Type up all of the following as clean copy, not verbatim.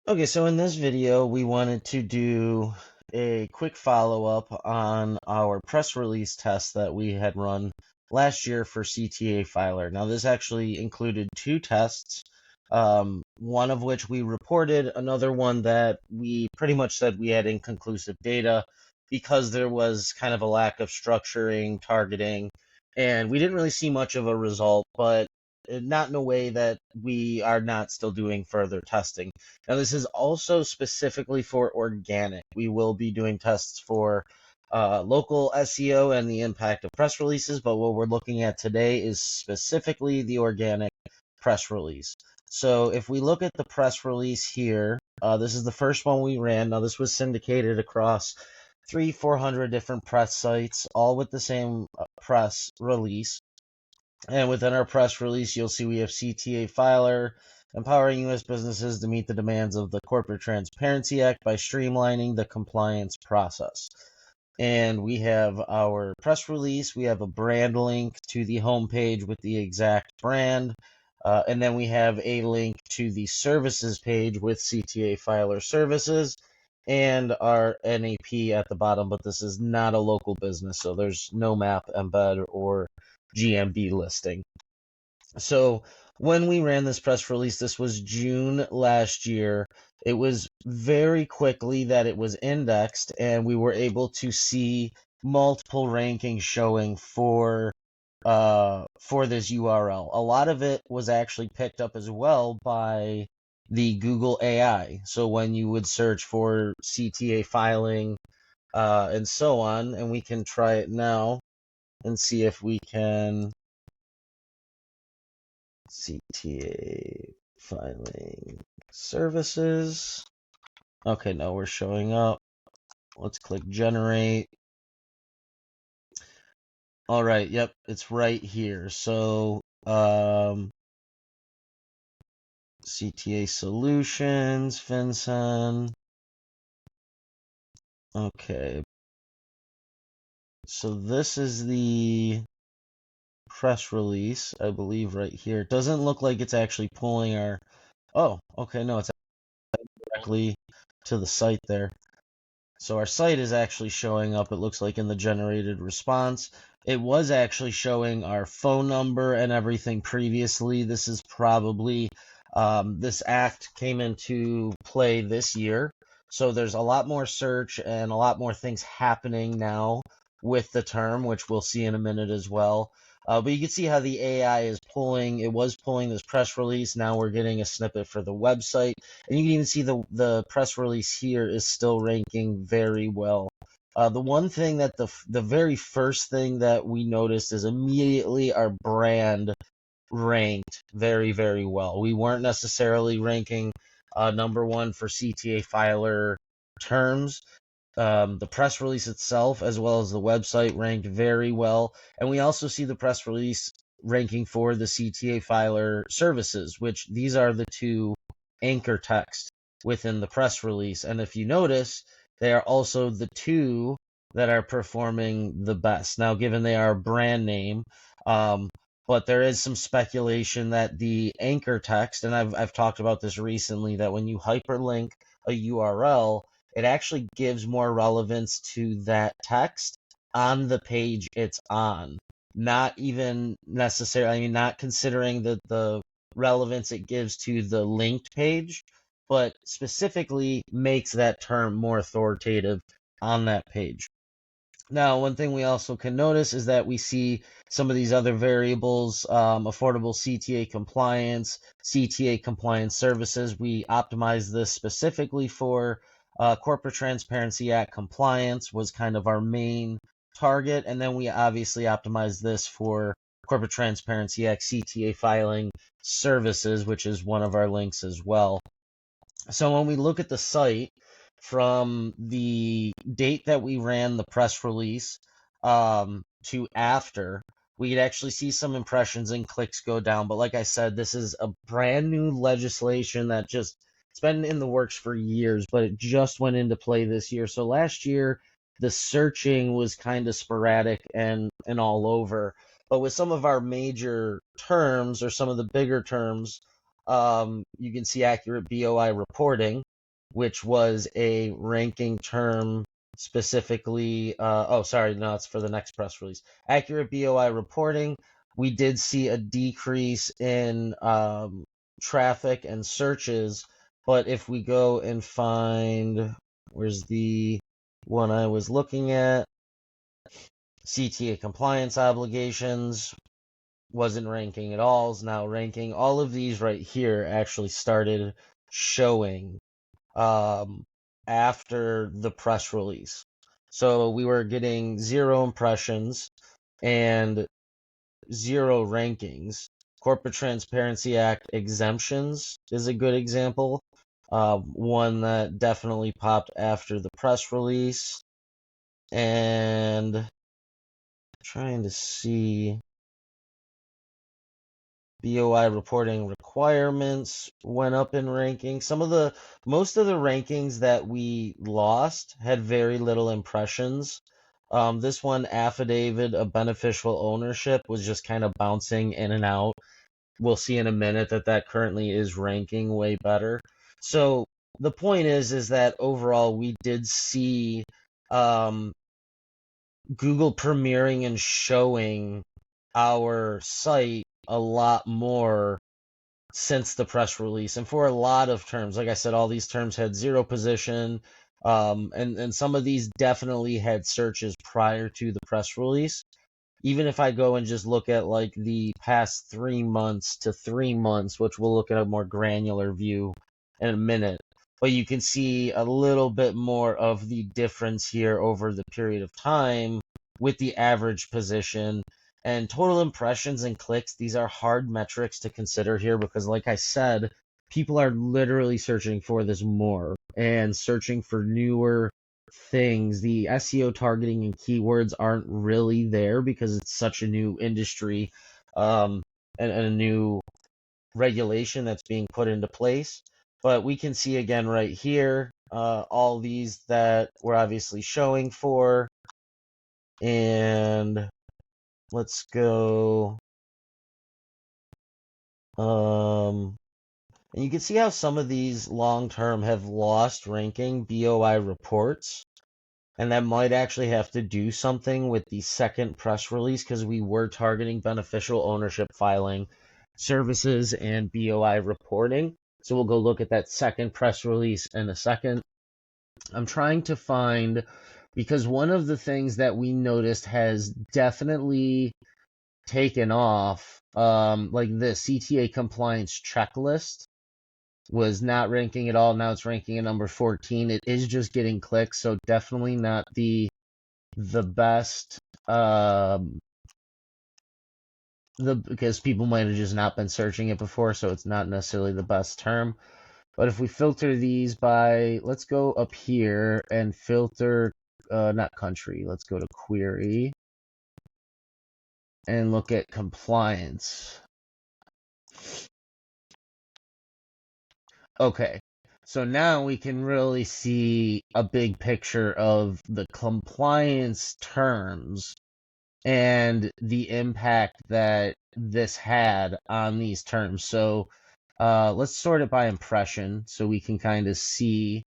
Okay, so in this video, we wanted to do a quick follow-up on our press release test that we had run last year for CTA Filer. Now, this actually included two tests, one of which we reported, another one that we pretty much said we had inconclusive data because there was kind of a lack of structuring, targeting, and we didn't really see much of a result, but not in a way that we are not still doing further testing. Now, this is also specifically for organic. We will be doing tests for local SEO and the impact of press releases, but what we're looking at today is specifically the organic press release. So if we look at the press release here, this is the first one we ran. Now, this was syndicated across 400 different press sites, all with the same press release. And within our press release, you'll see we have CTA Filer, empowering U.S. businesses to meet the demands of the Corporate Transparency Act by streamlining the compliance process. And we have our press release. We have a brand link to the homepage with the exact brand. And then we have a link to the services page with CTA Filer services and our NAP at the bottom. But this is not a local business, so there's no map, embed, or GMB listing. So when we ran this press release, this was June last year. It was very quickly that it was indexed, and we were able to see multiple rankings showing for this URL. A lot of it was actually picked up as well by the Google AI. So when you would search for CTA filing and so on, and we can try it now and see if we can CTA filing services. Okay, now we're showing up. Let's click generate. All right, yep, it's right here. So, CTA Solutions, FinCEN. Okay. So this is the press release, I believe, right here. It doesn't look like it's actually pulling our... Oh, okay, no, it's directly to the site there. So our site is actually showing up, it looks like, in the generated response. It was actually showing our phone number and everything previously. This is probably, this act came into play this year. So there's a lot more search and a lot more things happening now with the term, which we'll see in a minute as well. But you can see how the AI is pulling. It was pulling this press release. Now we're getting a snippet for the website. And you can even see the press release here is still ranking very well. The one thing that the very first thing that we noticed is immediately our brand ranked very, very well. We weren't necessarily ranking number one for CTA filer terms. The press release itself, as well as the website, ranked very well. And we also see the press release ranking for the CTA filer services, which these are the two anchor text within the press release. And if you notice, they are also the two that are performing the best. Now, given they are brand name, but there is some speculation that the anchor text, and I've talked about this recently, that when you hyperlink a URL, it actually gives more relevance to that text on the page it's on. Not even necessarily, I mean, not considering the relevance it gives to the linked page, but specifically makes that term more authoritative on that page. Now, one thing we also can notice is that we see some of these other variables, affordable CTA compliance services. We optimized this specifically for Corporate Transparency Act compliance was kind of our main target. And then we obviously optimized this for Corporate Transparency Act CTA filing services, which is one of our links as well. So when we look at the site, from the date that we ran the press release to after, we could actually see some impressions and clicks go down. But like I said, this is a brand new legislation that just, it's been in the works for years, but it just went into play this year. So last year, the searching was kind of sporadic and all over. But with some of our major terms or some of the bigger terms, you can see accurate BOI reporting. which was a ranking term specifically. Oh, sorry, no, it's for the next press release. Accurate BOI reporting. We did see a decrease in traffic and searches, but if we go and find, where's the one I was looking at? CTA compliance obligations wasn't ranking at all, is now ranking. All of these right here actually started showing after the press release. So we were getting 0 impressions and 0 rankings. Corporate Transparency Act exemptions is a good example. One that definitely popped after the press release. And trying to see BOI reporting requirements went up in ranking. Most of the rankings that we lost had very little impressions. This one, affidavit of beneficial ownership, was just kind of bouncing in and out. We'll see in a minute that currently is ranking way better. So the point is that overall we did see Google premiering and showing our site a lot more since the press release, and for a lot of terms. Like I said, all these terms had 0 position, and some of these definitely had searches prior to the press release. Even if I go and just look at like the past 3 months to 3 months, which we'll look at a more granular view in a minute, but you can see a little bit more of the difference here over the period of time with the average position and total impressions and clicks. These are hard metrics to consider here because, like I said, people are literally searching for this more and searching for newer things. The SEO targeting and keywords aren't really there because it's such a new industry, and a new regulation that's being put into place. But we can see again right here, all these that we're obviously showing for. And let's go. And you can see how some of these long-term have lost ranking BOI reports. And that might actually have to do something with the second press release because we were targeting beneficial ownership filing services and BOI reporting. So we'll go look at that second press release in a second. I'm trying to find, because one of the things that we noticed has definitely taken off, like the CTA compliance checklist was not ranking at all. Now it's ranking at number 14. It is just getting clicks, so definitely not the best, because people might have just not been searching it before, so it's not necessarily the best term. But if we filter these by, let's go up here and filter, not country, let's go to query and look at compliance. Okay, so now we can really see a big picture of the compliance terms and the impact that this had on these terms. So let's sort it by impression so we can kind of see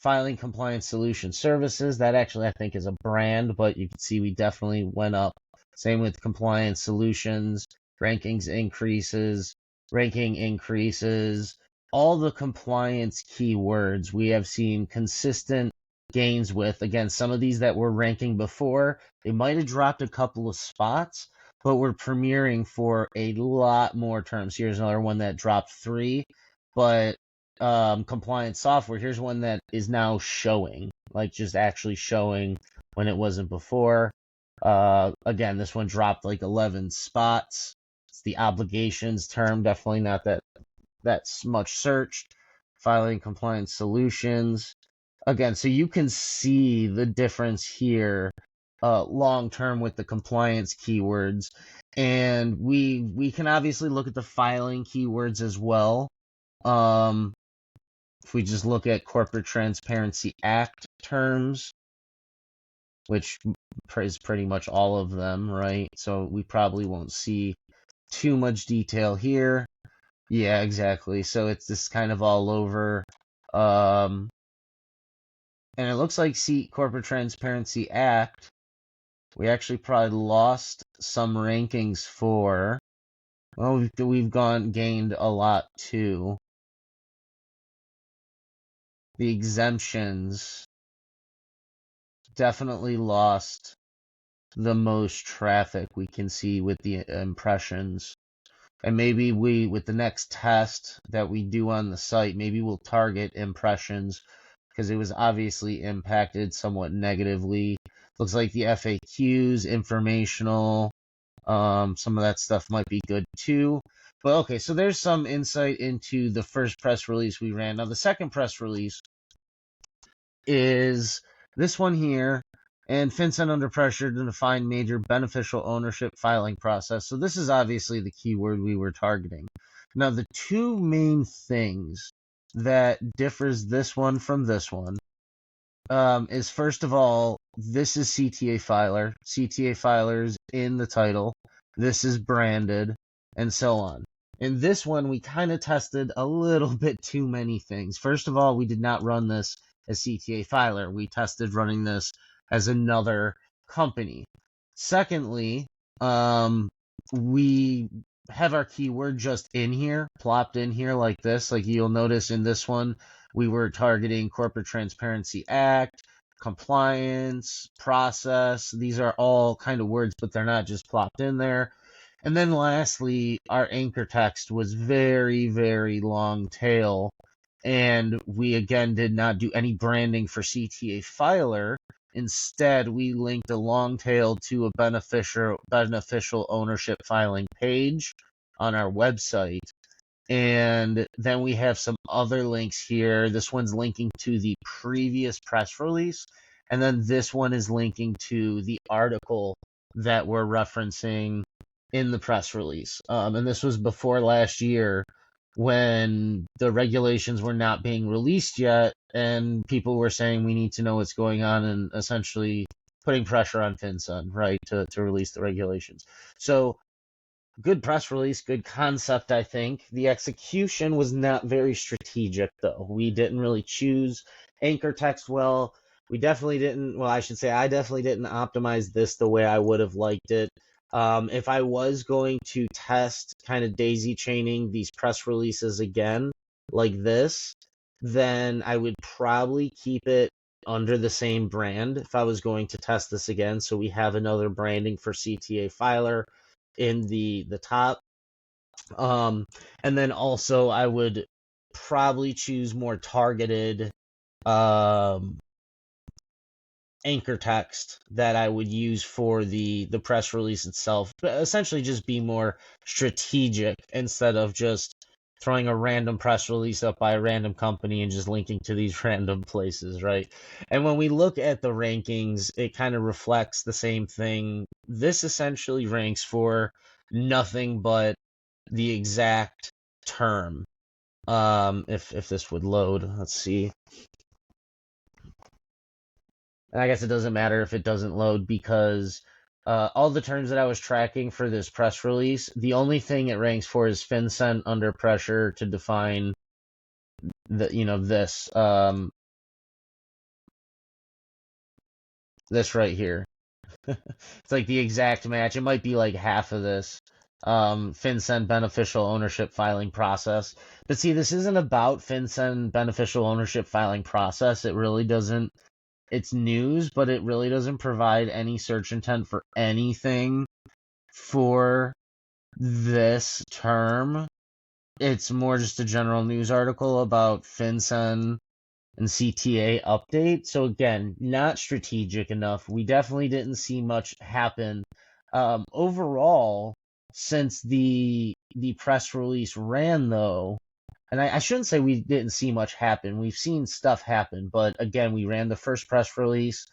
filing compliance solution services. That actually I think is a brand, but you can see we definitely went up. Same with compliance solutions, rankings increases, ranking increases. All the compliance keywords we have seen consistent gains with. Again, some of these that were ranking before, they might have dropped a couple of spots, but we're premiering for a lot more terms. Here's another one that dropped 3, but compliance software, here's one that is now showing, like just actually showing when it wasn't before. Again, this one dropped like 11 spots. It's the obligations term, definitely not that's much searched. Filing compliance solutions. Again, so you can see the difference here long term with the compliance keywords. And we can obviously look at the filing keywords as well. If we just look at Corporate Transparency Act terms, which is pretty much all of them, right? So we probably won't see too much detail here. Yeah, exactly. So it's this kind of all over. And it looks like Corporate Transparency Act, we actually probably lost some rankings for. Well, we've gained a lot too. The exemptions definitely lost the most traffic we can see with the impressions. And maybe with the next test that we do on the site, maybe we'll target impressions because it was obviously impacted somewhat negatively. Looks like the FAQs, informational, some of that stuff might be good too. But okay, so there's some insight into the first press release we ran. Now, the second press release is this one here, and FinCEN under pressure to define major beneficial ownership filing process. So this is obviously the keyword we were targeting. Now, the two main things that differs this one from this one is, first of all, this is CTA filer. CTA filers in the title. This is branded, and so on. In this one, we kind of tested a little bit too many things. First of all, we did not run this as CTA filer. We tested running this as another company. Secondly, we have our keyword just in here, plopped in here like this. Like you'll notice in this one, we were targeting Corporate Transparency Act, compliance, process. These are all kind of words, but they're not just plopped in there. And then lastly, our anchor text was very, very long tail. And we again did not do any branding for CTA filer. Instead, we linked a long tail to a beneficial ownership filing page on our website. And then we have some other links here. This one's linking to the previous press release. And then this one is linking to the article that we're referencing in the press release. And this was before last year when the regulations were not being released yet. And people were saying we need to know what's going on and essentially putting pressure on FinCEN, right, to release the regulations. So good press release, good concept, I think. The execution was not very strategic, though. We didn't really choose anchor text well. We definitely didn't, well, I should say I definitely didn't optimize this the way I would have liked it. If I was going to test kind of daisy chaining these press releases again, like this, then I would probably keep it under the same brand if I was going to test this again. So we have another branding for CTA filer in the top. And then also I would probably choose more targeted anchor text that I would use for the press release itself, but essentially just be more strategic instead of just throwing a random press release up by a random company and just linking to these random places, right? And when we look at the rankings, it kind of reflects the same thing. This essentially ranks for nothing but the exact term. If this would load, let's see. And I guess it doesn't matter if it doesn't load because all the terms that I was tracking for this press release, the only thing it ranks for is FinCEN under pressure to define this this right here. It's like the exact match. It might be like half of this. FinCEN beneficial ownership filing process. But see, this isn't about FinCEN beneficial ownership filing process. It really doesn't. It's news, but it really doesn't provide any search intent for anything for this term. It's more just a general news article about FinCEN and CTA update. So again, not strategic enough. We definitely didn't see much happen. Overall, since the press release ran, though, and I shouldn't say we didn't see much happen. We've seen stuff happen, but again, we ran the first press release,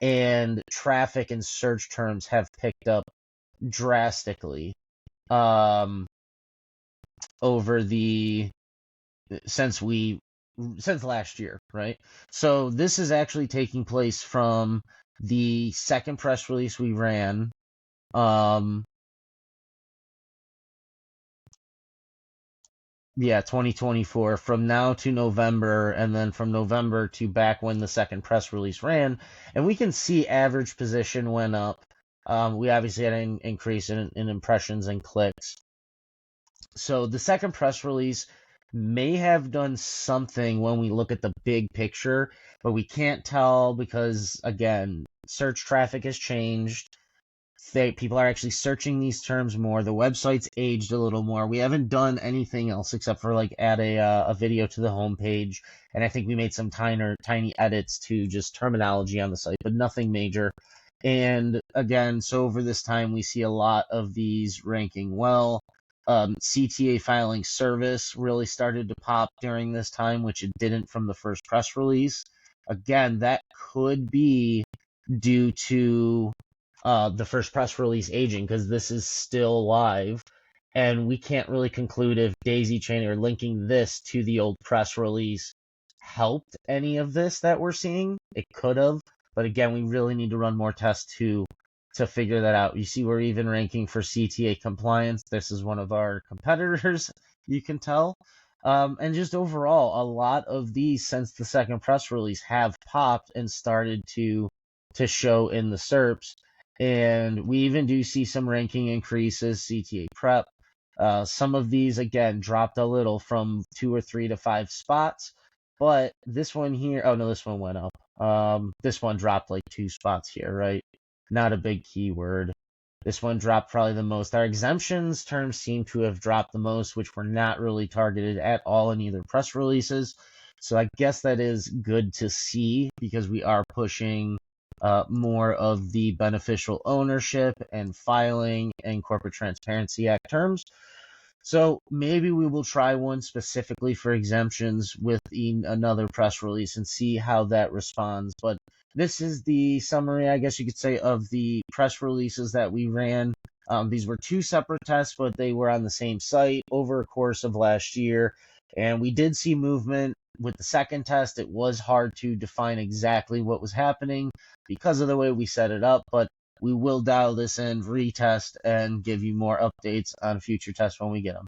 and traffic and search terms have picked up drastically over since last year, right? So this is actually taking place from the second press release we ran. Yeah, 2024, from now to November, and then from November to back when the second press release ran. And we can see average position went up. We obviously had an increase in impressions and clicks. So the second press release may have done something when we look at the big picture, but we can't tell because, again, search traffic has changed. People are actually searching these terms more. The website's aged a little more. We haven't done anything else except for like add a video to the homepage, and I think we made some tiny edits to just terminology on the site, but nothing major. And again, so over this time, we see a lot of these ranking well. CTA filing service really started to pop during this time, which it didn't from the first press release. Again, that could be due to the first press release aging because this is still live, and we can't really conclude if daisy chaining or linking this to the old press release helped any of this that we're seeing. It could have, but again, we really need to run more tests to figure that out. You see, we're even ranking for CTA compliance. This is one of our competitors, you can tell. And just overall, a lot of these since the second press release have popped and started to show in the SERPs. And we even do see some ranking increases, CTA prep. Some of these, again, dropped a little from 2 or 3 to 5 spots. But this one here, oh no, this one went up. This one dropped like 2 spots here, right? Not a big keyword. This one dropped probably the most. Our exemptions terms seem to have dropped the most, which were not really targeted at all in either press releases. So I guess that is good to see because we are pushing more of the beneficial ownership and filing and Corporate Transparency Act terms. So maybe we will try one specifically for exemptions with another press release and see how that responds. But this is the summary, I guess you could say, of the press releases that we ran. These were 2 separate tests, but they were on the same site over a course of last year. And we did see movement with the second test. It was hard to define exactly what was happening because of the way we set it up, but we will dial this in, retest, and give you more updates on future tests when we get them.